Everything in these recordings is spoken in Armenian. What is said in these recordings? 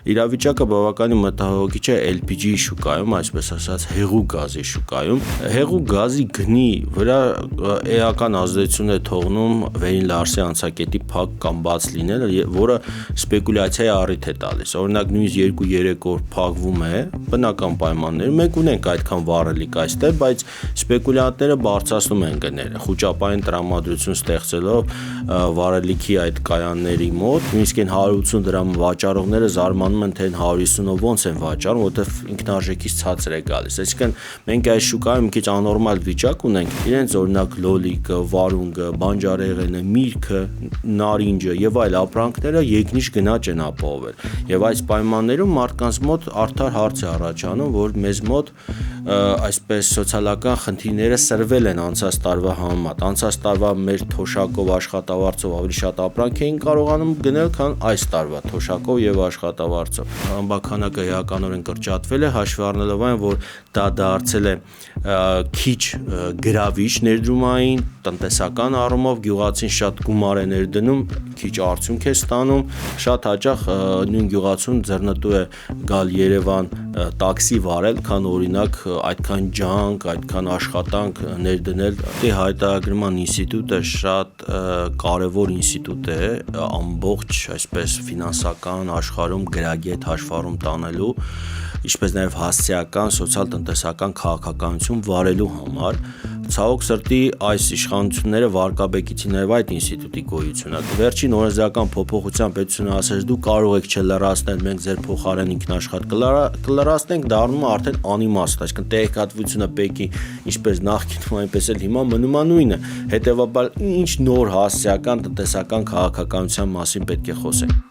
Իրավիճակը բավականին մտահոգիչ է LPG շուկայում, այսպես ասած, հեղուկ գազի շուկայում։ Հեղուկ գազի գնի վրա էական ազդեցություն է թողնում Վերին Լարսի անցակետի փակ կամ բաց լինելը, որը սպեկուլյացիայի առիթ է տալիս։ Օրինակ նույնիսկ 2-3 օր փակվում է բնական պայմաններում։ Մենք ունենք այդքան վառելիք այստեղ, բայց սպեկուլյանտները բարձրացնում են գները, խոճապային տրամադրություն ստեղծելով վառելիքի այդ կայանների մոտ, նույնիսկ այն 180 դրամ վաճառողները զարմանում են, թե 150-ով ոնց են վաճառում, որովհետև ինքնարժեքից ցածր է գալիս։ Այսինքն մենք այս շուկայում մի քիչ աննորմալ վիճակ ունենք, իրենց օրինակ լոլիկը, վարունգը, բանջարեղենը, միրգը, նարինջը եւ այլ ապրանքները եկնիշ գնաճ են ապահովել։ Եվ այս պայմաններում մարդկանց մոտ արդար հարց է առաջանում, որ մեզ մոտ այսպես սոցիալական խնդիրները սրվել են անցած տարվա համեմատ։ Անցած տարվա մեր թոշակով աշխատավարձով ավելի շատ ապրանք էին կարողանում գնել, քան այս տարվա թոշակով եւ աշխատավարձով։ Ամբաքանակը էականորեն կրճատվել է, հաշվի առնելով այն, որ դա դարձել է քիչ գրավիչ ներդրումային, տնտեսական առումով գյուղացին շատ գումար է ներդնում, քիչ արդյունք է ստանում, շատ հաճախ նույն գյուղացուն ձեռնտու է գալ Երևան տաքսի վարել, քան օրինակ այդքան ջանք, այդքան աշխատանք ներդնել։ Հայտարարման ինստիտուտը շատ կարևոր ինստիտուտ է ամբողջ այսպես ֆինանսական աշխարհում գրագետ հաշվառում տանելու, ինչպես նաև հասարակական, սոցիալ-տնտեսական քաղաքականություն վարելու համար։ Ցավոք սրտի այս իշխանությունները վարկաբեկեցին նաև այդ ինստիտուտի գոյությունը։ Վերջին օրենսդրական փոփոխությամբ պետությունը ասաց դու կարող եք չլրացնել, մենք ձեր փոխարեն ինքնաշխատ կլրացնենք, դառնում է արդեն անիմաստ, այսինքն տեղեկատվությունը բեկի ինչպես նախկինում, այնպես էլ հիմա մնում է նույնը։ Հետևաբար ինչ նոր հասարակական, տնտեսական քաղաքականության մասին պետք է խոսենք։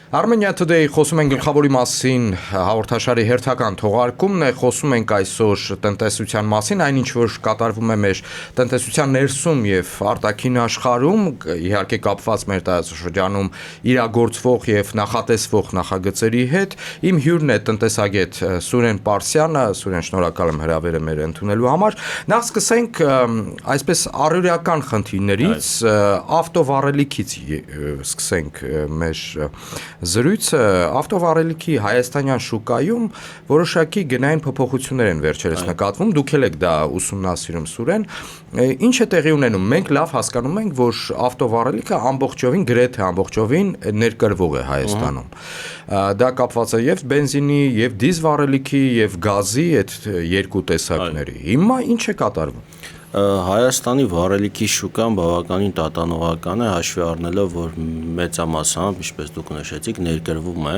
Armenia Today խոսում ենք գլխավորի մասին հաղորդաշարի հերթական թողարկումն է, խոսում ենք այսօր տնտեսության մասին, այնինչ որ կատարվում է մեր տնտեսության ներսում եւ արտաքին աշխարհում, իհարկե կապված մեր տարածաշրջանում իրագործվող եւ նախատեսվող նախագծերի հետ։ Իմ հյուրն է տնտեսագետ Սուրեն Պարսյանը, Սուրեն, շնորհակալ եմ հրավերը մեր ընդունելու համար։ Նախ սկսենք այսպես առօրյական խնդիրներից, ավտովառելիքից սկսենք մեր զրույցը։ Ավտովառելիքի հայաստանյան շուկայում որոշակի գնային փոփոխություններ են վերջերս նկատվում, դուք եք դա ուսումնասիրում, Սուրեն, ինչ է տեղի ունենում։ Մենք լավ հասկանում ենք, որ ավտովառելիքը ամբողջովին, գրեթե ամբողջովին ներկրվող է Հայաստանում։ Դա կապված է եւ բենզինի, եւ դիզել վառելիքի, եւ գազի այդ երկու տեսակների։ Հիմա ինչ է կատարվում։ Հայաստանի վառելիքի շուկան բավականին տատանողական է, հաշվի առնելով, որ մեծամասամբ, ինչպես դուք նշեցիք, ներկրվում է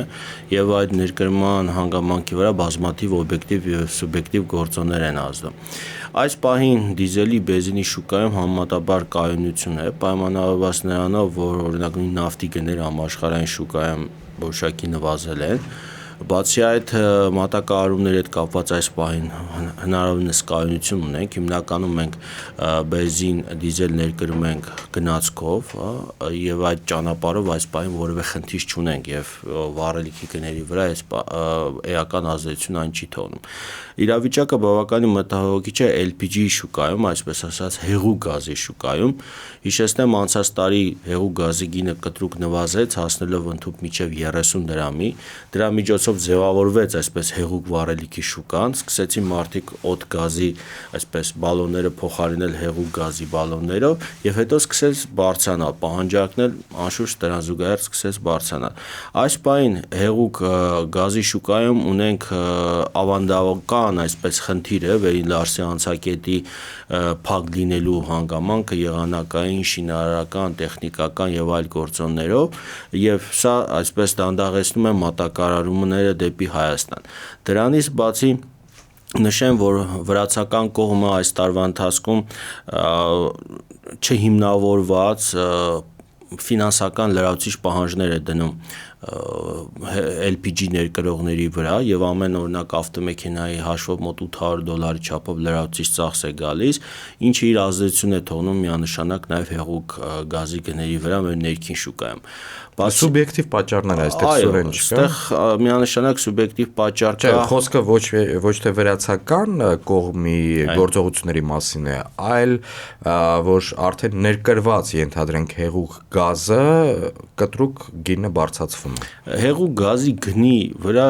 եւ այդ ներկրման հանգամանքի վրա բազմաթիվ օբյեկտիվ եւ սուբյեկտիվ գործոններ են ազդում։ Այս պահին դիզելի, բենզինի շուկայում համեմատաբար կայունություն է, պայմանավորված նրանով, որ օրինակ նավթի գները համաշխարհային շուկայում որոշակի նվազել են։ Բացի այդ մատակարարումների հետ կապված այս պահին հնարավորինս կայունություն ունենք, հիմնականում մենք բենզին, դիզել ներկրում ենք գնացքով եւ այդ ճանապարհով այս պահին որևէ խնդիր չունենք եւ վառելիքի գների վրա այս էական ազդեցություն այն չի թողնում։ Իրավիճակը բավականին մտահոգիչ է LPG շուկայում, այսպես ասած հեղուկ գազի շուկայում։ Հիշեցնեմ անցած տարի հեղուկ գազի գինը կտրուկ նվազեց, հասնելով ընդհանուր մինչև 30 դրամի։ Դրա միջոցով ձևավորվեց այսպես հեղուկ վառելիքի շուկան, սկսեցին մարդիկ օդ գազի այսպես բալոնները փոխարինել հեղուկ գազի բալոններով եւ հետո սկսեց բարձրանալ, պահանջարկն էլ անշուշտ դրան զուգահեռ սկսեց բարձրանալ։ Այս պահին հեղուկ գազի շուկայում ունենք ավանդական այսպես խնդիրը Վերին Լարսի անցակետի փակ լինելու հանգամանքը եղանակային, շինարարական, տեխնիկական եւ այլ գործոններով եւ սա այսպես դանդաղեցնում է մատակարարումները դեպի Հայաստան։ Դրանից բացի նշեմ, որ վրացական կողմը այս տարվա ընթացքում չհիմնավորված ֆինանսական լրացուցիչ պահանջներ է դնում LPG ներկրողների վրա եւ ամեն օրինակ ավտոմեքենայի հաշվով մոտ $800 չափով լրացուցիչ ծախս է գալիս, ինչը իր ազդեցություն է թողնում միանշանակ նաեւ հեղուկ գազի գների վրա մեր ներքին շուկայում։ Սուբյեկտիվ պատճառներ այստեղ սուրեն չկա։ Այստեղ միանշանակ սուբյեկտիվ պատճառ կա։ Չէ, խոսքը ոչ թե վերացական կողմի գործողությունների մասին է, այլ որ արդեն ներկրված ենթադրենք հեղուկ գազը կտրուկ գինը բարձրացվում է։ Հեղուկ գազի գնի վրա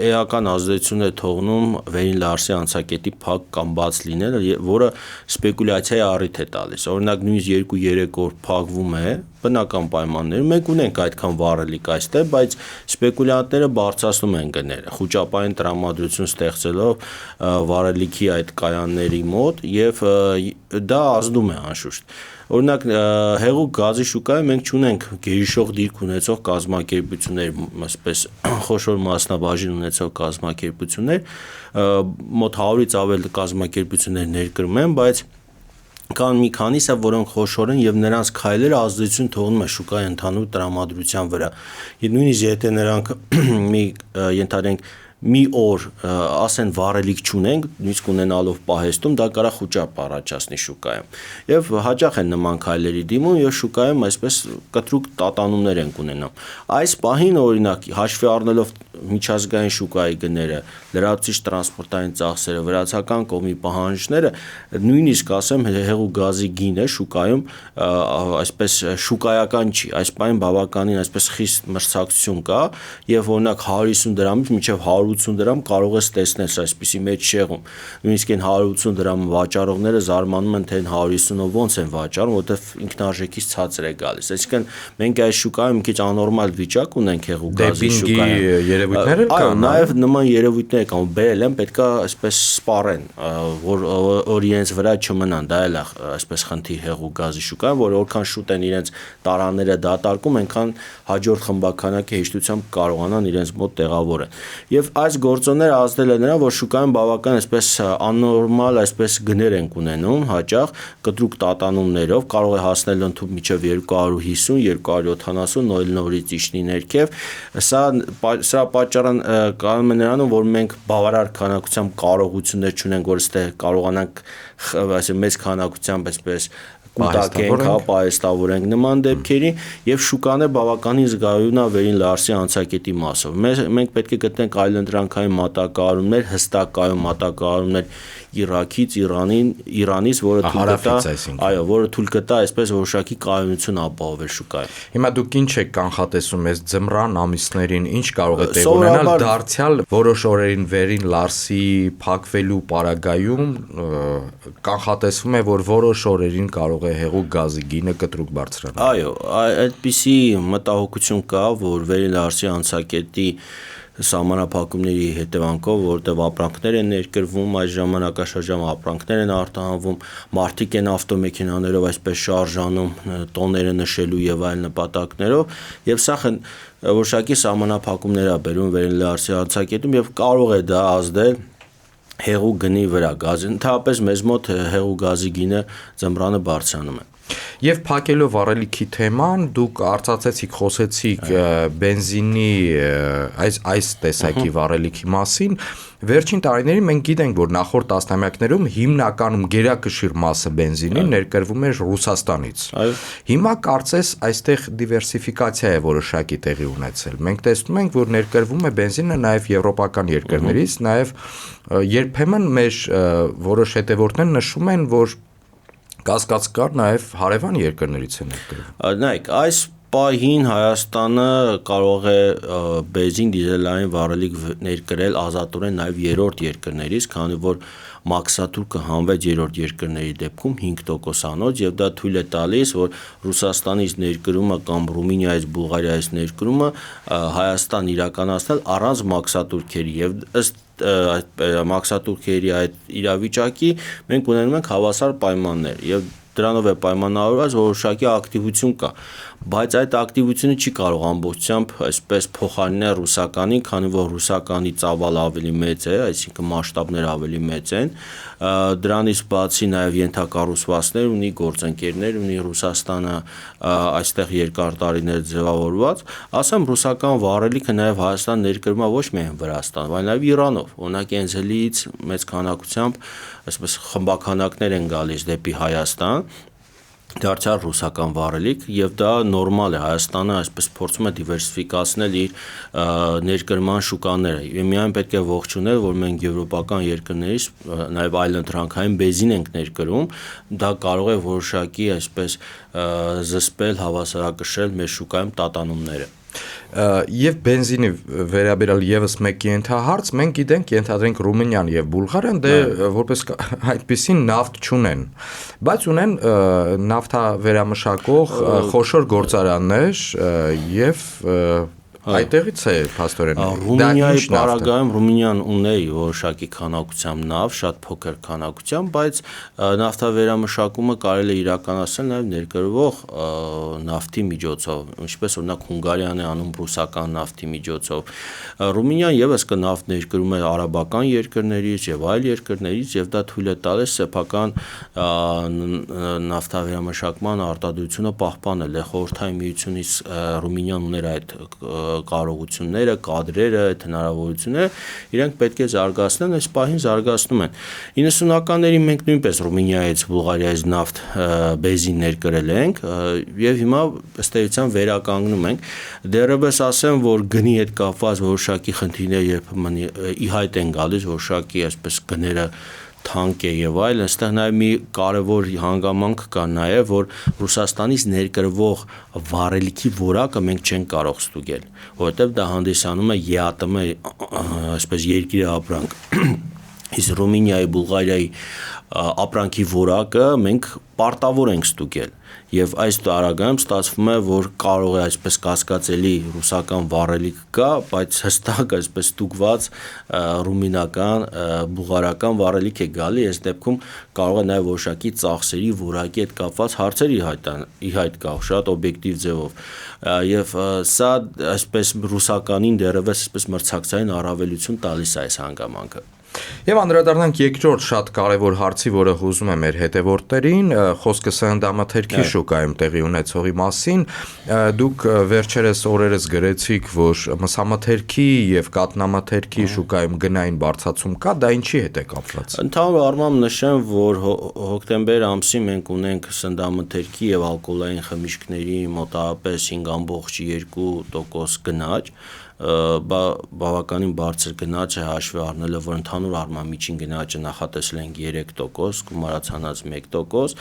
էական ազդեցություն է թողնում Վերին Լարսի անցակետի փակ կամ բաց լինելը, որը սպեկուլյացիայի առիթ է տալիս։ Օրինակ նույնիսկ 2-3 օր փակվում է բնական պայմաններում, մենք ունենք այդքան վառելիք այստեղ, բայց սպեկուլյանտները բարձրացնում են գները, խուճապային տրամադրություն ստեղծելով վառելիքի այդ կայանների մոտ եւ դա ազդում է անշուշտ։ Օրինակ հեղուկ գազի շուկայում մենք չունենք գերիշխող դիրք ունեցող կազմակերպություններ, այսպես խոշոր մասնաբաժին ունեցող կազմակերպություններ, մոտ 100-ից ավել կազմակերպություններ ներկրում են, բայց կան մի քանիսը, որոնք խոշոր են եւ նրանց քայլերը ազդեցություն թողնում է շուկայի ընդհանուր տրամադրության վրա։ Նույնիսկ եթե նրանք ենթադրենք մի օր ասեն վառելիք չունենք, նույնիսկ ունենալով պահեստում դա կարող խուճապ առաջացնի շուկայում։ Եվ հաճախ են նման քայլերի դիմում եւ շուկայում այսպես կտրուկ տատանումներ են ունենում։ Այս պահին օրինակ հաշվի առնելով միջազգային շուկայի գները, լրացուցիչ տրանսպորտային ծախսերը, վրացական կողմի պահանջները, նույնիսկ ասեմ հեղուկ գազի գինը շուկայում այսպես շուկայական չի։ Այս պահին բավականին այսպես խիստ մրցակցություն կա եւ օրինակ 150 դրամից մինչեւ 180 դրամ կարող ես տեսնել այսպիսի մեջ շեղում։ Նույնիսկ այն 180 դրամ վաճառողները զարմանում են, թե 150-ով ոնց են վաճառում, որովհետեւ ինքնարժեքից ցածր է գալիս։ Այսինքն մենք այս շուկայում մի քիչ աննորմալ վիճակ ունենք հեղուկ գազի շուկայում։ Այո, նաև նման երևույթներ կան, բերել են, պետքա այսպես սպառեն, որ իրենց վրա չմնան, դա էլ է այսպես խնդիր հեղուկ գազի շուկայում, որ որքան շուտ են իրենց տարաները դատարկում, այնքան հաջորդ խմբականակի հեշտությամբ կարողանան իրենց մոտ տեղավորեն։ Եվ այս գործոնները ազդել է նրան, որ շուկայում բավական այսպես աննորմալ այսպես գներ են ունենում, հաճախ կտրուկ տատանումներով, կարող է հասնել ընդհանուր մինչև 250-270 նորից իջնի ներքև։ Սա պատճառը կանում է նրանում, որ մենք բավարար քանակությամբ կարողություններ չունենք, որ այստեղ կարողանանք մեծ քանակությամբ այսպես կուտակենք, պահեստավորենք նման դեպքերի եւ շուկան է բավականին զգայուն է Վերին Լարսի անցակետի մասով։ Մենք պետք է գտնենք այլընտրանքային մատակարարումներ, հստակ կայուն մատակարարումներ Իրաքից, Իրանից, որը թույլ կտա, այո, որը թույլ կտա այսպես որոշակի կայունություն ապահովել շուկայում։ Հիմա դուք ինչ եք կանխատեսում այս ձմռան ամիսներին, ինչ կարող է տեղ ունենալ դարձյալ որոշ օրերին Վերին Լարսի փակվելու պարագայում կանխատեսվում է, որ որոշ օրերին կարող է հեղուկ գազի գինը կտրուկ բարձրանալ։ Այո, այդպիսի մտահոգություն կա, որ Վերին Լարսի անցակետի սահմանափակումների հետևանքով, որտեղ ապրանքներ են ներկրվում, այս ժամանակաշրջան ապրանքներ են արտահանվում, մարդիկ են ավտոմեքենաներով այսպես շարժանում տոները նշելու եւ այլ նպատակներով, եւ սա որոշակի սահմանափակումներ է բերում Վերին Լարսի անցակետում եւ կարող է դա ազդել հեղուկ գնի վրա։ Գազի ընդհանրապես մեզ մոտ հեղուկ գազի գինը ձմռանը բարձրանում է։ Եվ փակելով վառելիքի թեման, դուք արծացեցիք, խոսեցիք բենզինի այս տեսակի վառելիքի մասին։ Վերջին տարիներին մենք գիտենք, որ նախորդ տասնամյակներում հիմնականում գերակշիռ մասը բենզինի ներկրվում էր Ռուսաստանից։ Հիմա կարծես այստեղ դիվերսիֆիկացիա է որոշակի տեղի ունեցել։ Մենք տեսնում ենք, որ ներկրվում է բենզինը նաև եվրոպական երկրներից, նաև երբեմն մեր որոշ հետևորդներ նշում են, որ կասկած կար նաև հարևան երկրներից է ներկրվում։ Նայեք, այս պահին Հայաստանը կարող է բենզին դիզելային վառելիք ներկրել ազատորեն նաև երրորդ երկրներից, քանի որ մաքսատուրքը հանվեց երրորդ երկրների դեպքում 5%-անոց եւ դա թույլ է տալիս, որ Ռուսաստանից ներկրումը կամ Ռումինիայից, Բուլղարիայից ներկրումը Հայաստան իրականացնել առանց մաքսատուրքերի եւ ըստ մաքսատուրքերի այդ իրավիճակի մենք ունենում ենք հավասար պայմաններ եւ դրանով է պայմանավորված որոշակի ակտիվություն կա, բայց այդ ակտիվությունը չի կարող ամբողջությամբ այսպես փոխարինել ռուսականին, քանի որ ռուսականի ծավալը ավելի մեծ է, այսինքն մասշտաբները ավելի մեծ են, Դրանից բացի նաև ենթակառուցվածքներ ունի, գործընկերներ ունի Ռուսաստանը այստեղ երկար տարիներ ձևավորված, ասեմ ռուսական վառելիքը նաև Հայաստան ներկրում է ոչ միայն Վրաստան, այլ նաև Իրանով, օրինակ Էնզելիից մեծ քանակությամբ այսպես խմբականակներ են գալիս դեպի Հայաստան, դարձյալ ռուսական վառելիք եւ դա նորմալ է Հայաստանը այսպես փորձում է դիվերսիֆիկացնել իր ներկրման շուկաները եւ միայն պետք է ողջունել որ մենք եվրոպական երկրներից նաեւ այլընտրանքային բեզին ենք ներկրում դա կարող է որոշակի այսպես զսպել հավասարակշռել մեր շուկայում տատանումները Եվ բենզինի վերաբերյալ եւս մեկ ենթահարց մենք գիտենք ենթադրենք Ռումինիան եւ Բուլղարիան դե որպես այդպիսին նավթ չունեն բայց ունեն նավթավերամշակող խոշոր գործարաններ եւ այդտեղից է փաստորեն Ռումինիայի պարագայում Ռումինիան ունի որոշակի քանակությամբ նավ, շատ փոքր քանակությամբ, բայց նավթավերամշակումը կարելի է իրականացնել նաև ներկրվող նավթի միջոցով, ինչպես օրինակ Հունգարիան է անում ռուսական նավթի միջոցով։ Ռումինիան եւս կնավթ ներկրում է արաբական երկրներից եւ այլ երկրներից եւ դա թույլ է տալիս սեփական նավթավերամշակման արտադրությունը պահպանել։ Խորհրդային միությունից Ռումինիան ուներ այդ կարողությունները, կադրերը, այդ հնարավորությունները իրենք պետք է զարգացնեն, այս պահին զարգացնում են։ 90-ականներին մենք նույնպես Ռումինիայից, Բուլղարիայից նավթ բեզին ներկրել ենք եւ հիմա ըստ էության վերականգնում ենք։ Դեռևս ասեմ, որ գնի հետ կապված որոշակի խնդիրներ երբեմն ի հայտ են գալիս, որոշակի այսպես գները թանկ է եւ այլ, այստեղ նաեւ մի կարեւոր հանգամանք կա նաեւ, որ Ռուսաստանից ներկրվող վառելիքի որակը մենք չենք կարող ստուգել, որովհետեւ դա հանդիսանում է ԵԱՏՄ, այսպես երկրի ապրանք։ Իսկ Ռումինիայի, Բուլղարիայի ապրանքի որակը մենք պարտավոր ենք ստուգել եւ այս տարագայում ստացվում է որ կարող է այսպես կասկածելի ռուսական վառելիք կա բայց հստակ այսպես ստուգված ռումինական բուլղարական վառելիք է գալի այս դեպքում կարող է նաեւ որոշակի ծախսերի որակի հետ կապված հարցեր ի հայտ գա շատ օբյեկտիվ ձևով եւ սա այսպես ռուսականին դեռևս այսպես մրցակցային առավելություն տալիս է այս հանգամանքը Եվ անդրադառնանք երկրորդ շատ կարևոր հարցի, որը հուզում է մեր հետևորդներին, խոսքը սննդամթերքի շուկայում տեղի ունեցողի մասին։ Դուք վերջերս օրերս գրեցիք, որ մսամթերքի եւ կաթնամթերքի շուկայում գնային բարձրացում կա, դա ինչի հետ է կապված։ Ընդհանուր առմամբ նշեմ, որ հոկտեմբեր ամսին մենք ունենք սննդամթերքի եւ ալկոհոլային խմիչքների մոտավորապես 5.2% գնաճ բավականին բարձր գնաճ է հաշվի առնելով, որ ընդհանուր առմամբ միջին գնաճը նախատեսել ենք 3%, գումարացանած 1%,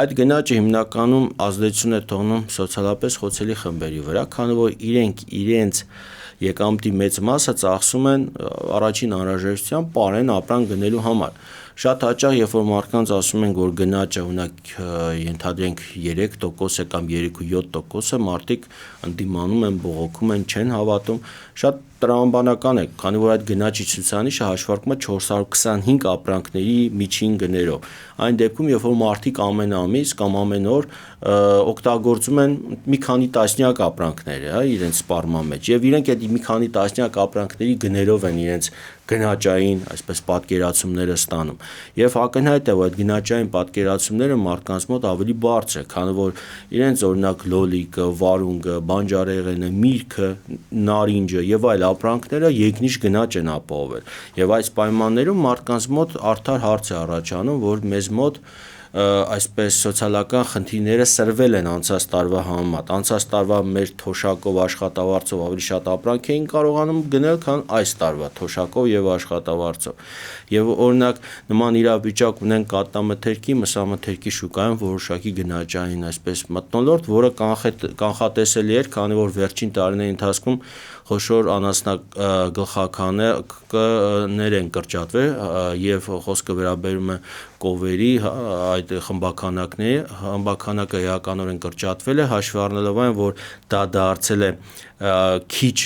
այդ գնաճը հիմնականում ազդեցություն է թողնում սոցիալապես խոցելի խմբերի վրա, քանի որ իրենք իրենց եկամտի մեծ մասը ծախսում են առաջին անհրաժեշտությամբ պարեն ապրանք գնելու համար։ Շատ հաճախ, երբ որ մարդկանց ասում են, որ գնաճը ունակ ենթադրենք 3% է կամ 3.7%, մարդիկ ընդդիմանում են, բողոքում են, չեն հավատում, շատ տրամաբանական է, քանի որ այդ գնաճի ցուցանիշը հաշվարկվում է 425 ապրանքների միջին գներով։ Այն դեպքում, երբ որ մարդիկ ամեն ամիս կամ ամեն օր օգտագործում են մի քանի տասնյակ ապրանքներ, իրենց սպառման մեջ, եւ իրենք այդ մի քանի տասնյակ ապրանքների գներով են իրենց գնաճային, այսպես պատկերացումները ստանում։ Եվ ակնհայտ է, որ այդ գնաճային պատկերացումները մարդկանց մոտ ավելի բարձր է, քանի որ իրենց օրինակ լոլիկը, վարունգը, բանջարեղենը, միրգը, նարինջը եւ այլ ապրանքները եկնիշ գնաճ են ապահովել։ Եվ այս պայմաններում մարդկանց մոտ արդար հարց է առաջանում, որ մեզ մոտ այսպես սոցիալական խնդիրները սրվել են անցած տարվա համեմատ։ Անցած տարվա մեր թոշակով աշխատավարձով ավելի շատ ապրանք էին կարողանում գնել, քան այս տարվա թոշակով եւ աշխատավարձով։ Եվ օրինակ նման իրավիճակ ունեն կաթնամթերքի, մսամթերքի շուկայում որոշակի գնաճային այսպես մթնոլորտ, որը կանխատեսելի էր, քանի որ վերջին տարիների ընթացքում խոշոր անասնագլխականներ են կրճատվել եւ խոսքը վերաբերում է կովերի այդ խմբականակը էականորեն կրճատվել է հաշվի առնելով այն որ դա դարձել է քիչ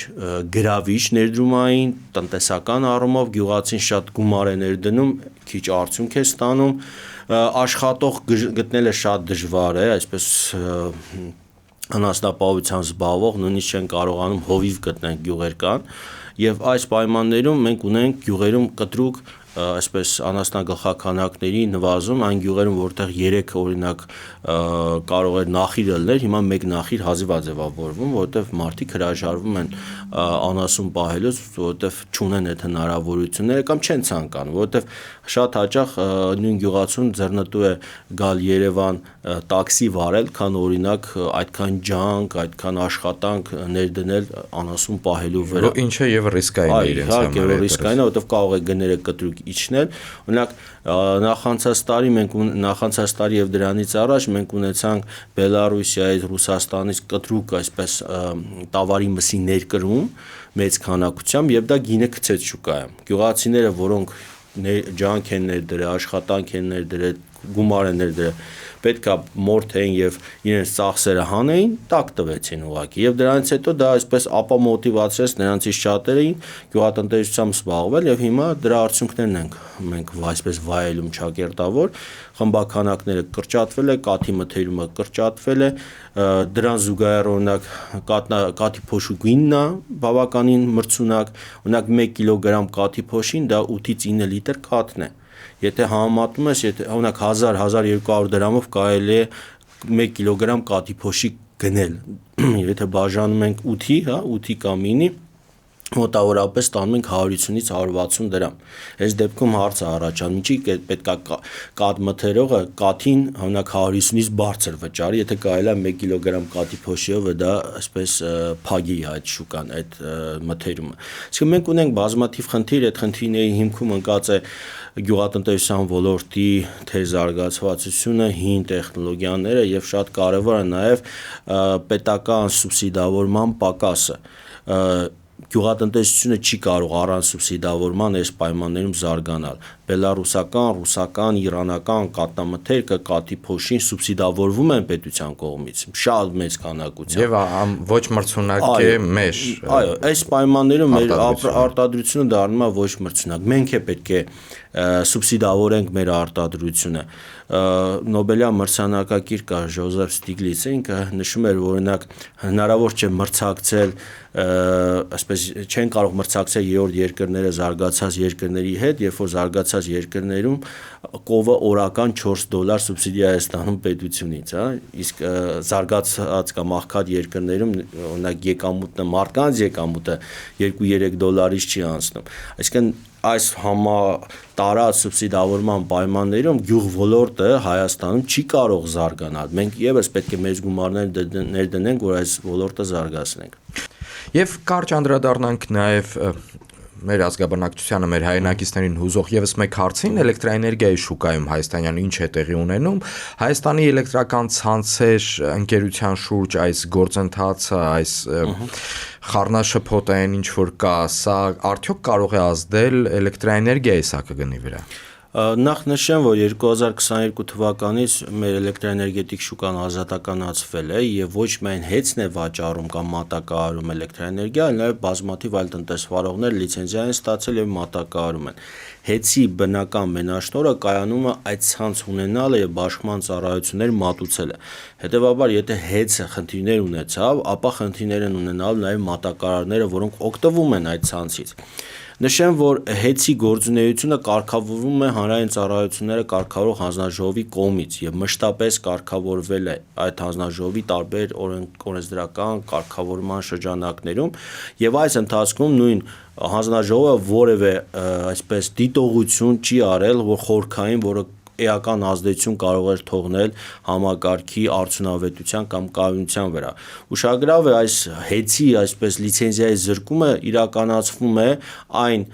գրավիչ ներդրումային տնտեսական առումով գյուղացին շատ գումար է ներդնում քիչ արդյունք է ստանում աշխատող գտնելը շատ դժվար է այսպես անասնապահությամբ զբաղվող նույնիսկ չեն կարողանում հովիվ գտնել գյուղեր կան եւ այս պայմաններում մենք ունենք գյուղերում կտրուկ այսպես անասնագլխաքանակների նվազում այն գյուղերում, որտեղ 3 օրինակ կարող էր նախիրը լինել, հիմա 1 նախիր հազիվ է ձևավորվում, որովհետև մարդիկ հրաժարվում են անասուն պահելուց, որովհետև չունեն այդ հնարավորությունները կամ չեն ցանկանում, որովհետև շատ հաճախ նույն գյուղացուն ձեռնտու է գալ Երևան տաքսի վարել, քան օրինակ այդքան ջանք, այդքան աշխատանք ներդնել անասուն պահելու վրա։ Ինչը եւ ռիսկային է իրենց համար։ Այո, ռիսկային է, որովհետև կարող է գները կտրուկ իջնել։ Օրինակ նախանցած տարի եւ դրանից առաջ մենք ունեցանք Բելարուսիայից, Ռուսաստանից կտրուկ այսպես տավարի մսի ներկրում մեծ քանակությամբ եւ դա գինը գցեց շուկայում։ Գյուղացիները, որոնք ջանք են ներդրել, աշխատանք են ներդրել, գումար են ներդրել, պետքա մորթեին եւ իրենց ծախսերը հանեին, տակ տվեցին ուղղակի եւ դրանից հետո դա այսպես ապամոտիվացրեց նրանցից շատերին գյուղատնտեսությամբ զբաղվել եւ հիմա դրա արդյունքներն ենք մենք այսպես վայելում ճակերտավոր խմբականակները կրճատվել է, կաթի մթերումը կրճատվել է, դրան զուգահեռ օրինակ կաթի փոշու գինն է բավականին մրցունակ, օրինակ 1 կիլոգրամ կաթի փոշին դա 8-ից 9 լիտր կաթն է։ Եթե համեմատում ես, եթե օրինակ 1000-1200 դրամով կարելի է 1 կիլոգրամ կաթի փոշի գնել, եթե բաժանում ենք 8-ի, 8-ի կամ 9-ի, մոտավորապես տանում ենք 150-ից 160 դրամ։ Այս դեպքում հարցը առաջանում, ինչի պետքա կաթ մթերողը կաթին օրինակ 150-ից բարձր վճարի, եթե կարելի է 1 կիլոգրամ կաթի փոշիով դա այսպես փագի այդ շուկան, այդ մթերումը։ Իսկ մենք ունենք բազմաթիվ խնդիր, այդ խնդիրների հիմքում ընկած է գյուղատնտեսության ոլորտի թեզարգացվածությունը, հին տեխնոլոգիաները եւ շատ կարեւոր է նաեւ պետական սուբսիդավորման պակասը։ Գյուղատնտեսությունը չի կարող առանց սուբսիդավորման այս պայմաններում զարգանալ։ Բելարուսական, ռուսական, իրանական կաթնամթերքը, կաթի փոշին սուբսիդավորվում են պետության կողմից շատ մեծ քանակությամբ։ Եվ ոչ մրցունակ է մեր։ Այո, այս պայմաններում մեր արտադրությունը դառնում է ոչ մրցունակ։ Մենք է պետք է սուբսիդավորենք մեր արտադրությունը։ Նոբելյան մրցանակակիր կա Ժոզեֆ Ստիգլիցը, ինքը նշում էր, որ օրինակ հնարավոր չէ մրցակցել, այսպես չեն կարող մրցակցել երրորդ երկրները զարգացած երկրների հետ, երբ որ զարգացած երկրներում կովը օրական $4 սուբսիդիա է ստանում պետությունից, իսկ զարգացած կամ աղքատ երկրներում օրինակ եկամուտը, մարդկանց եկամուտը $2-3-ից չի անցնում։ Այսինքն այս համատարած սուբսիդավորման պայմաններում գյուղ ոլորտը Հայաստանում չի կարող զարգանալ։ Մենք եւս պետք է մեծ գումարներ ներդնենք, որ այս ոլորտը զարգացնենք։ Եվ կարճ անդրադառնանք նաեւ մեր ազգաբնակչությանը, մեր հայրենակիցներին հուզող եւս մեկ հարցին, էլեկտրաէներգիայի շուկայում Հայաստանյան ինչ է տեղի ունենում, Հայաստանի էլեկտրական ցանցեր ընկերության շուրջ այս գործընթացը, այս խառնաշփոթային ինչ որ կա, սա արդյոք կարող է ազդել էլեկտրաէներգիայի սակագնի վրա։ Նախ նշեմ, որ 2022 թվականից մեր էլեկտրաէներգետիկ շուկան ազատականացվել է եւ ոչ միայն ՀԵՑ-ն է վաճառում կամ մատակարարում էլեկտրաէներգիա, այլ նաեւ բազմաթիվ այլ տնտեսվարողներ լիցենզիա են ստացել եւ մատակարարում են։ ՀԵՑ-ի բնական մենաշնորհը կայանում է այդ ցանց ունենալը եւ բաշխման ծառայություններ մատուցելը։ Հետեւաբար, եթե ՀԵՑ-ը խնդիրներ ունեցավ, ապա խնդիրներ են ունենալ նաեւ մատակարարները, որոնք օգտվում են այդ ցանցից։ Նշեմ, որ ՀԵՑ-ի գործունեությունը կարգավորվում է հանրային ծառայությունները կարգավորող հանձնաժողովի կողմից եւ մշտապես կարգավորվել է այդ հանձնաժողովի տարբեր օրենսդրական կարգավորման շրջանակներում եւ այս ընթացքում նույն հանձնաժողովը որևէ այսպես դիտողություն չի արել, որ խորքային, որը էական ազդեցություն կարող էր թողնել համակարգի արդյունավետության կամ կայունության վրա։ Ուշագրավ է այս ՀԵՑ-ի այսպես լիցենզիայի զրկումը իրականացվում է այն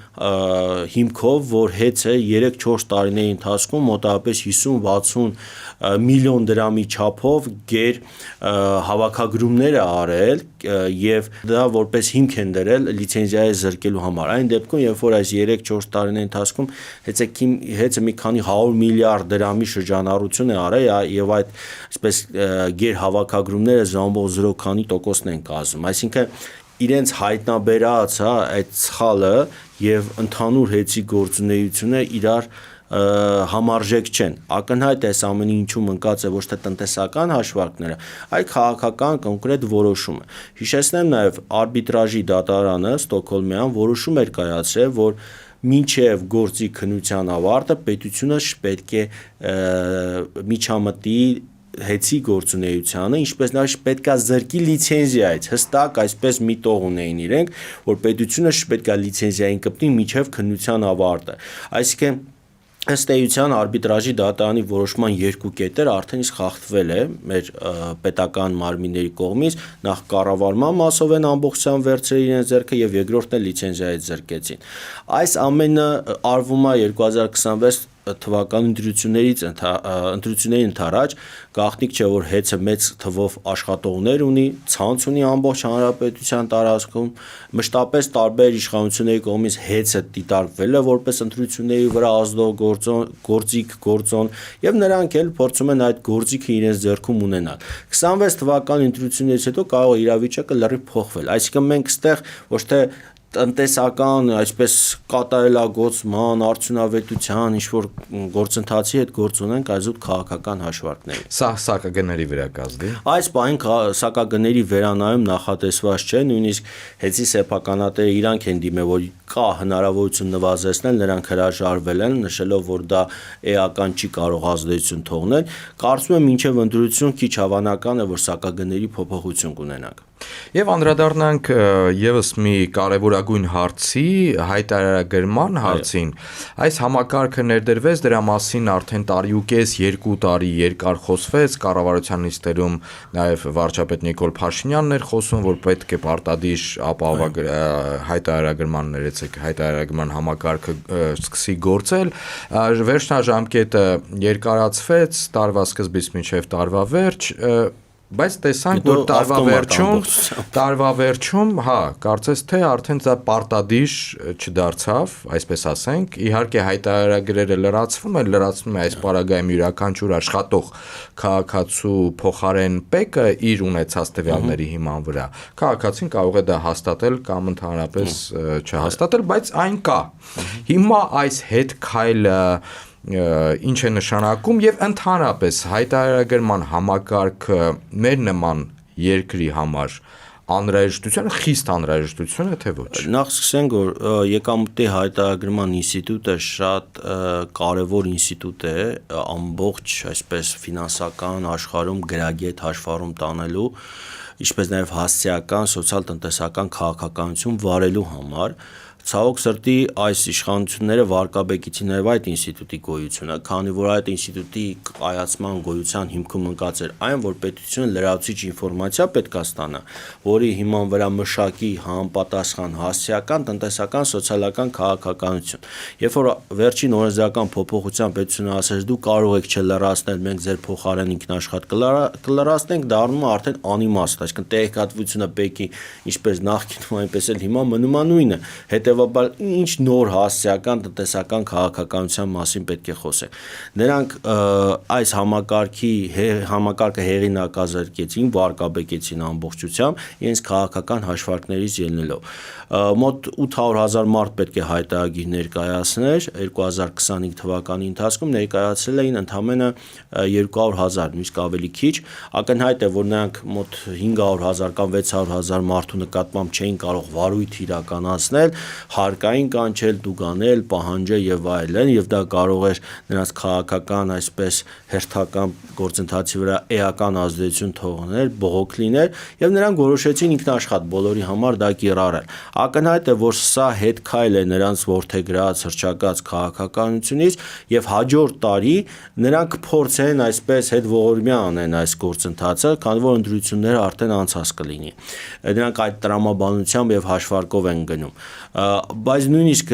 հիմքով, որ ՀԵՑ-ը 3-4 տարիների ընթացքում մոտավորապես 50-60 միլիոն դրամի չափով գեր հավաքագրումներ է արել եւ դա որպես հիմք են դրել լիցենզիայի զրկելու համար։ Այն դեպքում, երբ որ այս 3-4 տարիների ընթացքում ՀԵՑ-ը մի քանի 100 միլիարդ դրամի շրջանառություն է արել եւ այդ այսպես գեր հավաքագրումները զամբող 0 քանի տոկոսն են կազմում։ Այսինքն իրենց հայտնաբերած այդ սխալը եւ ընդհանուր ՀԵՑ-ի գործունեությունը իրար համարժեք չեն։ Ակնհայտ է այս ամենի ինչում ընկած է ոչ թե տնտեսական հաշվարկները, այլ քաղաքական կոնկրետ որոշումը։ Հիշեցնեմ նաև արբիտրաժի դատարանը Ստոկհոլմյան որոշում էր կայացրել, որ մինչև գործի քննության ավարտը պետությունը պետք է միջամտի հեծի գործունեությանը, ինչպես նաև պետքա զրկի լիցենզիայից, հստակ այսպես մի տող ունեին իրենք, որ պետությունը պետքա լիցենզիային կպնի մինչև քննության ավարտը, այսինքն ըստ էության արբիտրաժի դատարանի որոշման երկու կետեր արդեն իսկ խախտվել է մեր պետական մարմինների կողմից, նախ կառավարման մասով են ամբողջությամբ վերցրել իրենց ձեռքը եւ երկրորդն է լիցենզիայից զրկեցին։ Այս ամենը արվում է 2026 թվականի ընտրությունների ընդառաջ, գաղտնիք չէ, որ հեծը մեծ թվով աշխատողներ ունի, ցանց ունի ամբողջ հանրապետության տարածքում, մշտապես տարբեր իշխանությունների կողմից հեծը դիտարկվել է որպես ընտրությունների վրա ազդող գործոն եւ նրանք էլ փորձում են այդ գործիքը իրենց ձեռքում ունենալ։ 26 թվականի ընտրություններից հետո կարող է իրավիճակը լրիվ փոխվել, այսինքն մենք այստեղ ոչ թե տնտեսական, այսպես կատարելագործման, արդյունավետության ինչ-որ գործընթացի հետ գործ ունենք այզուտ քաղաքական հաշվարկների։ Սա սակագների վրա կազդի։ Այս պահին սակագների վերանայում նախատեսված չէ, նույնիսկ հեծի սեփականատերը իրանք են դիմել, որ կա հնարավորություն նվազեցնել, նրանք հրաժարվել են, նշելով, որ դա էական չի կարող ազդեցություն թողնել։ Կարծում եմ մինչև ընտրություն քիչ հավանական է, որ սակագների փոփոխություն կունենանք։ Եվ անդրադառնանք եւս մի կարևորագույն հարցի, հայտարարագրման հարցին։ Այս համակարգը ներդրվեց, դրա մասին արդեն տարիուկես 2 տարի երկար խոսվեց, կառավարության նիստերում նաև վարչապետ Նիկոլ Փաշինյանն էր խոսում, որ պետք է պարտադիր հայտարարագրման համակարգը սկսի գործել։ Վերջնաժամկետը երկարացվեց տարվա սկզբից մինչև տարվա վերջ, բայց տեսանք, որ տարվա վերջում, կարծես թե արդեն դա պարտադիր չդարձավ, այսպես ասենք, իհարկե հայտարարագրերը լրացվում է այս պարագայում յուրաքանչյուր աշխատող քաղաքացու փոխարեն պեկը իր ունեցած տվյալների հիման վրա։ Քաղաքացին կարող է դա հաստատել կամ ընդհանրապես չհաստատել, բայց այն կա։ Հիմա այս հետ քայլը ինչ է նշանակում եւ ընդհանրապես հայտարարագրման համակարգը մեր նման երկրի համար անհրաժեշտություն, խիստ անհրաժեշտություն է թե ոչ։ Նախ սկսենք, որ եկամուտի հայտարարագրման ինստիտուտը շատ կարևոր ինստիտուտ է ամբողջ այսպես ֆինանսական աշխարհում գրագետ հաշվառում տանելու, ինչպես նաև հասարակական, սոցիալ-տնտեսական քաղաքականություն վարելու համար։ Ցավոք սրտի այս իշխանությունները վարկաբեկեցին նաև այդ ինստիտուտի գոյությունը, քանի որ այդ ինստիտուտի կայացման գոյության հիմքում ընկած էր այն, որ պետությունը լրացուցիչ ինֆորմացիա պետք է ստանա, որի հիման վրա մշակի համապատասխան հասարակական, տնտեսական, սոցիալական քաղաքականություն։ Երբ որ վերջին օրենսդրական փոփոխության պետությունը ասեց դու կարող եք չլրացնել, մենք ձեր փոխարեն ինքնաշխատ կլրացնենք, դառնում է արդեն անիմաստ, այսինքն տեղեկատվությունը պետք է ինչպես նախկինում, այնպես էլ հիմա մնում է նույնը։ Հետևաբար ինչ նոր հասարակական, տնտեսական քաղաքականության մասին պետք է խոսենք։ Նրանք այս համակարգը հեղինակազրկեցին, վարկաբեկեցին ամբողջությամբ, իրենց քաղաքական հաշվարկներից ելնելով։ Մոտ 800,000 մարդ պետք է հայտարարագիր ներկայացներ 2025 թվականի ընթացքում ներկայացրել էին ընդամենը 200,000, նույնիսկ ավելի քիչ։ Ակնհայտ է, որ նրանք մոտ 500,000 կամ 600,000 մարդու նկատմամբ չէին կարող վարույթ իրականացնել, հարկային կանչել, տուգանել, պահանջել եւ այլն, եւ դա կարող էր նրանց քաղաքական այսպես հերթական գործընթացի վրա էական ազդեցություն թողնել, բողոք լինել, եւ նրանք որոշեցին ինքնաշխատ բոլորի համար դա կիրառել։ Ակնհայտ է, որ սա հետ քայլ է նրանց որդեգրած հռչակած քաղաքականությունից եւ հաջորդ տարի նրանք փորձեն այսպես հետ ողորմյա անեն այս գործընթացը, քանի որ ընտրությունները արդեն անցած կլինի։ Նրանք այդ տրամաբանությամբ եւ հաշվարկով են գնում։ Բայց նույնիսկ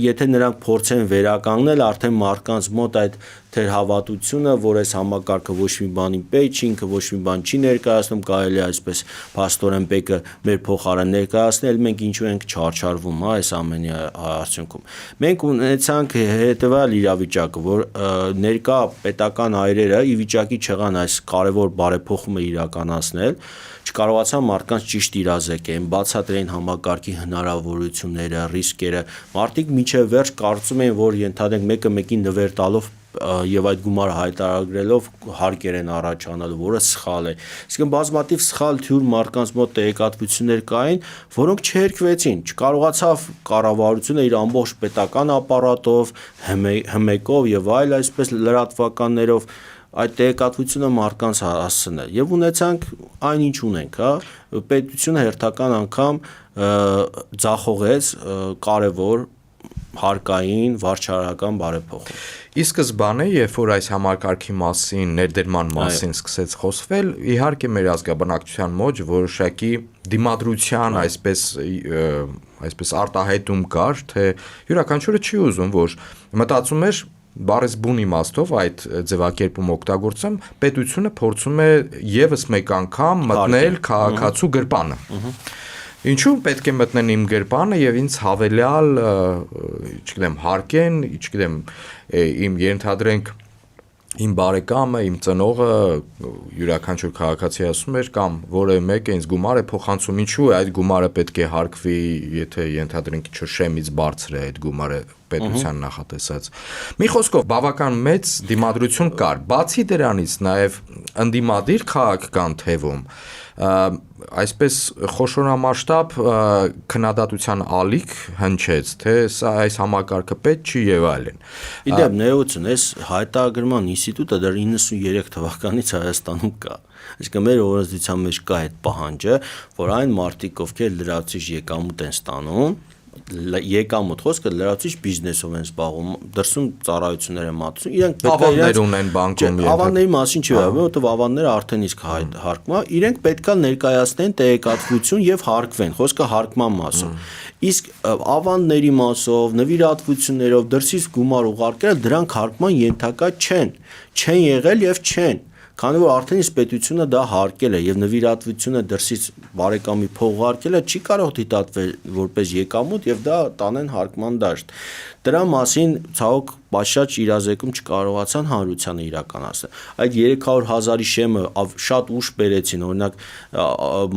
եթե նրանք փորձեն վերականգնել, արդեն մարդկանց մոտ այդ թերհավատությունը, որ այս համակարգը ոչ մի բանի պետք չի, ինքը ոչ մի բան չի ներկայացնում, կարելի է այսպես փաստորեն բեկը մեր փոխարեն ներկայացնել, մենք ինչու ենք չարչարվում այս ամենի արդյունքում։ Մենք ունեցանք հետևյալ իրավիճակը, որ ներկա պետական այրերը ի վիճակի չեղան այս կարևոր բարեփոխումը իրականացնել, չկարողացան մարդկանց ճիշտ իրազեկեն, բացատրեն համակարգի հնարավորությունները, ռիսկերը։ Մարդիկ մինչև վերջ կարծում են, որ ենթադրենք մեկը մեկին նվեր տալով եւ այդ գումարը հայտարարելով հարկեր են առաջանալու, որը սխալ է։ Իսկ բազմաթիվ սխալ թյուր մարդկանց մոտ տեղեկատվություններ կային, որոնք չհերկվեցին, չկարողացավ կառավարությունը իր ամբողջ պետական ապարատով, հմեկով եւ այլ այսպես լրատվականներով այդ տեղեկատվությունը մարդկանց հասցնել եւ ունեցանք այնինչ ունենք, հա, պետությունը հերթական անգամ ձախողեց կարևոր հարկային վարչարական բարեփոխում։ Ի սկզբանե, երբ որ այս համակարգի մասին, ներդերման մասին սկսեց խոսվել, իհարկե մեր ազգաբնակչության մոտ որոշակի դիմադրության այսպես արտահայտում կար, թե յուրաքանչյուրը չի ուզում, որ մտածում էր բառից բուն իմաստով այդ ձևակերպում օգտագործեմ, պետությունը փորձում է եւս մեկ անգամ մտնել քաղաքացու գրպանը։ Ինչու պետք է մտնեն իմ գրպանը եւ ինձ հավելյալ, չգիտեմ, հարկեն, չգիտեմ, իմ ենթադրենք իմ բարեկամը, իմ ծնողը յուրաքանչյուր քաղաքացի ասում էր կամ որևէ մեկը ինձ գումար է փոխանցում, ինչու է այդ գումարը պետք է հարկվի, եթե ենթադրենք շեմից բարձր է այդ գումարը պետության նախատեսած։ Մի խոսքով բավական մեծ դիմադրություն կար։ Բացի դրանից նաև ընդդիմադիր քաղաքական թևում այսպես խոշորամասշտաբ քննադատության ալիք հնչեց, թե սա այս համակարգը պետք չի եւ այլն։ Իդեպ ներողություն, այս հայտարարման ինստիտուտը դեռ 93 թվականից Հայաստանում կա։ Այսինքն մեր օրենսդրության մեջ կա այդ պահանջը, որ այն մարդիկ, ովքեր լրացուցիչ եկամուտ են ստանում, եկամուտ խոսքը լրացուցիչ բիզնեսով են զբաղվում, դրսում ծառայություններ են մատուցում, իրենք պետք է ավաններ ունեն բանկում, ավանների մասին չի վերաբերում, որովհետև ավանները արդեն իսկ հարկվում են, իրենք պետք է ներկայացնեն տեղեկատվություն եւ հարկվեն, խոսքը հարկման մասով։ Իսկ ավանների մասով, նվիրատվություններով դրսից գումար ուղարկելը դրանք հարկման ենթակա չեն եղել եւ չեն։ Քանի որ արդեն իսկ պետությունը դա հարկել է եւ նվիրատվությունը դրսից բարեկամի փող հարկելը չի կարող դիտարկվել որպես եկամուտ եւ դա տանեն հարկման դաշտ։ Դրա մասին ցավոք բաշխաճ իրազեկում չկարողացան հանրությանը իրականացնել։ Այդ 300,000-ի շեմը շատ ուշ բերեցին, օրինակ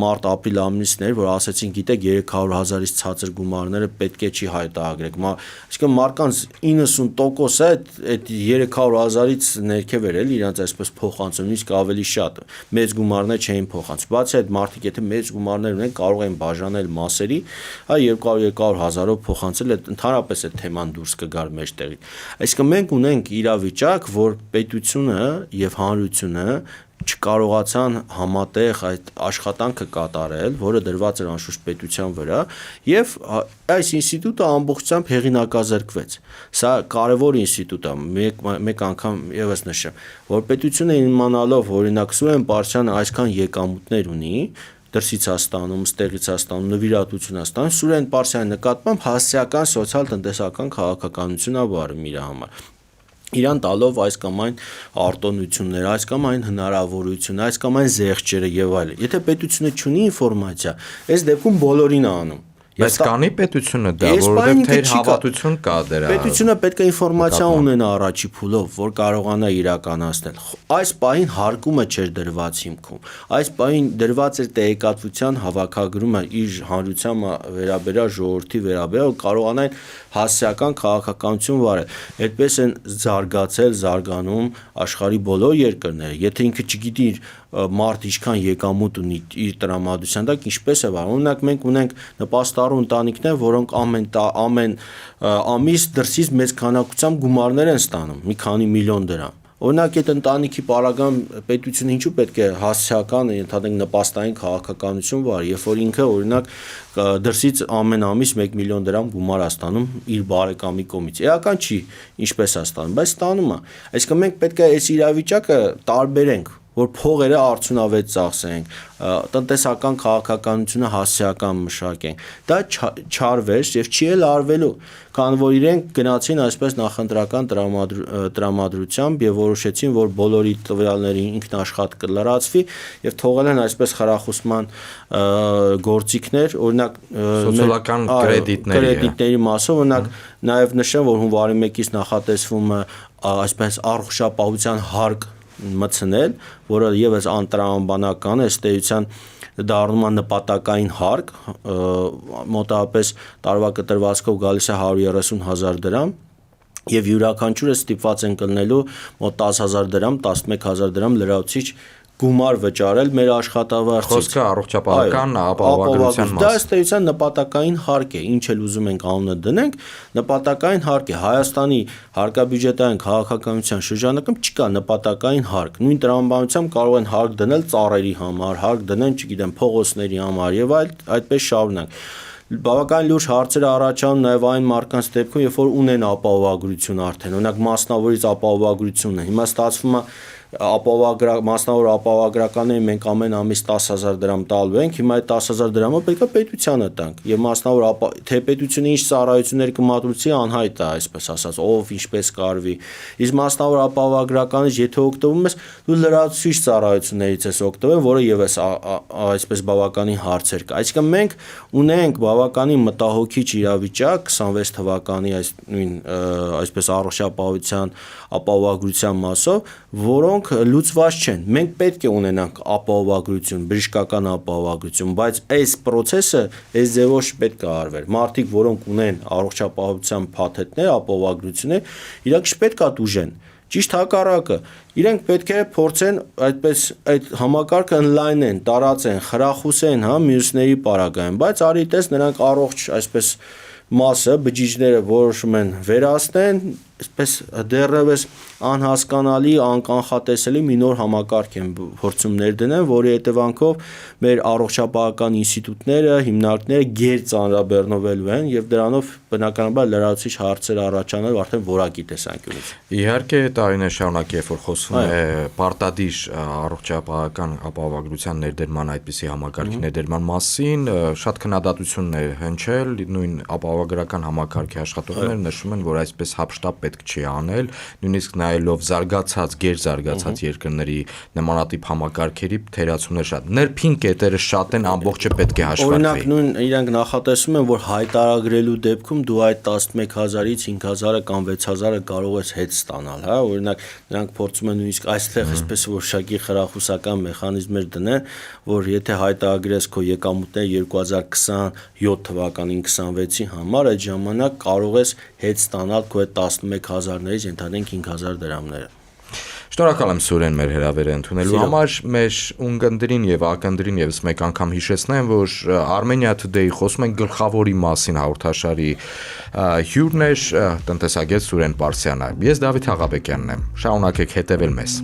մարտ-ապրիլ ամիսներ, որ ասեցին, գիտեք, 300,000-ից ցածր գումարները պետք է չի հայտարարեք։ Այսինքն մարդկանց 90%-ը այդ 300,000-ից ներքև էր էլ իրանց այսպես փոխանցում, իսկ ավելի շատ մեծ գումարներ չէին փոխանցում։ Բացի այդ մարդիկ եթե մեծ գումարներ ունեն, կարող են բաժանել մասերի, հա 200,000-ով փոխանցել, ընդհանրապես այդ թեման դուրս կգար մեջտեղից։ Այսինքն մենք ունենք իրավիճակ, որ պետությունը եւ հանրությունը չկարողացան համատեղ այդ աշխատանքը կատարել, որը դրված էր անշուշտ պետության վրա, եւ այս ինստիտուտը ամբողջությամբ հեղինակազրկվեց։ Սա կարևոր ինստիտուտ է, մեկ անգամ եւս նշեմ, որ պետությունը իմանալով, օրինակ Սուրեն Պարսյանը այսքան եկամուտներ ունի, դրսից ստանում, ստեղից ստանում, նվիրատվություն ստանում, Սուրեն Պարսյանի նկատմամբ հասարակական սոցիալ-տնտեսական քաղաքականություն ավարում իր համար։ Իրան տալով այս կամ այն արտոնություններ, այս կամ այն հնարավորություն, այս կամ այն զեղչերը եւ այլն։ Եթե պետությունը չունի ինֆորմացիա, այս դեպքում բոլորին է անում։ Բայց կանի պետությունը դա, որովհետև թեր հավատություն կա դրա։ Պետությունը պետք է ինֆորմացիա ունենա առաջի փուլով, որ կարողանա իրականացնել։ Այս պահին հարկումը չէր դրված հիմքում։ Այս պահին դրված էր տեղեկատվության հավաքագրումը իր հանրության վերաբերյալ ժողովրդի վերաբերյալ կարողանային հասարակական քաղաքականություն վարել։ Այդպես են զարգանում աշխարհի բոլոր երկրները։ Եթե ինքը չգիտի մարդ ինչքան եկամուտ ունի իր տրամադրության տակ ինչպես է վարում։ Օրինակ մենք ունենք նպաստառու ընտանիքներ, որոնք ամեն ամիս դրսից մեծ քանակությամբ գումարներ են ստանում, մի քանի միլիոն դրամ։ Օրինակ այդ ընտանիքի պարագան պետությունը ինչու պետք է հասարակական ընդհանրենք նպաստային քաղաքականություն վարի, երբ որ ինքը օրինակ դրսից ամեն ամիս 1 միլիոն դրամ գումար է ստանում իր բարեկամի կողմից։ Էական չի ինչպես է ստանում, բայց ստանում է։ Այսինքն մենք պետք է այս իրավիճակը տարբերենք, որ փողերը արդյունավետ ծախսենք, տնտեսական քաղաքականությունը հասարակական մշակենք։ Դա չարվեց եւ չի էլ արվելու, քանի որ իրենք գնացին այսպես նախընտրական տրամադրությամբ եւ որոշեցին, որ բոլորի տվյալների ինքնաշխատ կլրացվի եւ թողել են այսպես խրախուսման գործիքներ, օրինակ սոցիալական կրեդիտների մասով, օրինակ նաեւ նշեմ, որ հունվարի 1-ից նախատեսվում է այսպես առողջապահության հարկ մտցնել, որը եւս անտրամաբանական է, ըստ էության դառնում է նպատակային հարկ, մոտավորապես տարվա կտրվածքով գալիս է 130,000 դրամ, եւ յուրաքանչյուրը ստիպված են կլնելու մոտ 10,000 դրամ, 11,000 դրամ լրացուցիչ գումար վճարել մեր աշխատավարձից։ Խոսքը առողջապահական ապահովագրության Դա ըստ էության նպատակային հարկ է, ինչ էլ ուզում ենք անունը դնենք, նպատակային հարկ է։ Հայաստանի հարկաբյուջետային քաղաքականության շրջանակում չկա նպատակային հարկ։ Նույն տրամաբանությամբ կարող են հարկ դնել ծառերի համար, հարկ դնեն, չգիտեմ, փողոցների համար եւ այդպես շարունակ։ Բավական լուրջ հարցեր առաջանում նաև այն մարդկանց դեպքում, երբ որ ունեն ապահովագրություն արդեն, օրինակ մասնավորից ապահովագրությունն է։ Հիմա ստացվում է մասնավոր ապահովագրականներին մենք ամեն ամիս 10,000 դրամ տալու ենք, հիմա այդ 10,000 դրամը պետք է պետությանը տանք։ Եվ մասնավոր թե պետությունը ինչ ծառայություններ կմատրուցի անհայտ է, այսպես ասած, ով ինչպես կարվի։ Իսկ մասնավոր ապահովագրականից եթե օգտվում ես, դու լրացուցիչ ծառայություններից ես օգտվել, որը եւս այսպես բավականին հարցեր կա։ Այսինքն մենք ունենք բավականին մտահոգիչ իրավիճակ 26 թվականի այս նույն այսպես առողջապահության ապահովագրության մասով, որոնք լուծված չեն։ Մենք պետք է ունենանք ապահովագրություն, բժշկական ապահովագրություն, բայց այս process-ը այս ձևով չպետք է արվեր։ Մարդիկ, որոնք ունեն առողջապահության փաթեթներ, ապահովագրություններ, իրանք չպետք է տուժեն։ Ճիշտ հակառակը, իրենք պետք է փորձեն այդպես այդ համակարգը ընդլայնեն, տարածեն, խրախուսեն, մյուսների պարագային, բայց արի տես նրանք առողջ այսպես մասը բջիջները որոշում են վերացնեն, այսպես դեռևս անհասկանալի, անկանխատեսելի մի նոր համակարգ են փորձում ներդնեն, որի հետևանքով մեր առողջապահական ինստիտուտները, հիմնարկները գերծանրաբեռնվելու են եւ դրանով բնականաբար լրացուցիչ հարցեր առաջանալու արդեն որակի տեսանկյունից։ Իհարկե տարիներ շարունակ երբ որ խոսվում է պարտադիր առողջապահական ապահովագրության ներդրման այդպիսի համակարգի ներդրման մասին, շատ քննադատություններ հնչել, նույն ապահովագրական համակարգի աշխատողները նշում են, որ այսպես հապշտապ պետք չի անել, նույնիսկ նայելով զարգացած, գերզարգացած երկրների նմանատիպ համակարգերի թերացումներ շատ։ Ներփին կետերը շատ են, ամբողջը պետք է հաշվարկվի։ Օրինակ նույն իրանք նախատեսում են, որ հայտարարագրելու դեպքում դու այդ 11,000-ից 5,000-ը կամ 6,000-ը կարող ես հետ ստանալ, օրինակ նրանք փորձում են նույնիսկ այստեղ այսպես որոշակի խրախուսական մեխանիզմներ դնեն, որ եթե հայտարարես քո եկամուտները 2027 թվականին 26-ի համար, այդ ժամանակ կարող ես հետ ստանալ քո այդ 11,000-ներից ընդհանրենք 5,000 դրամները։ Շնորհակալ եմ Սուրեն մեր հրավերը ընդունելու համար, մեր ունկնդրին եւ ակնդրին եւս մեկ անգամ հիշեցնեմ, որ Armenia Today-ի խոսում ենք գլխավորի մասին հաղորդաշարի հյուրն է տնտեսագետ Սուրեն Պարսյանը։ Ես Դավիթ Հաղաբեկյանն եմ։ Շարունակեք հետևել մեզ։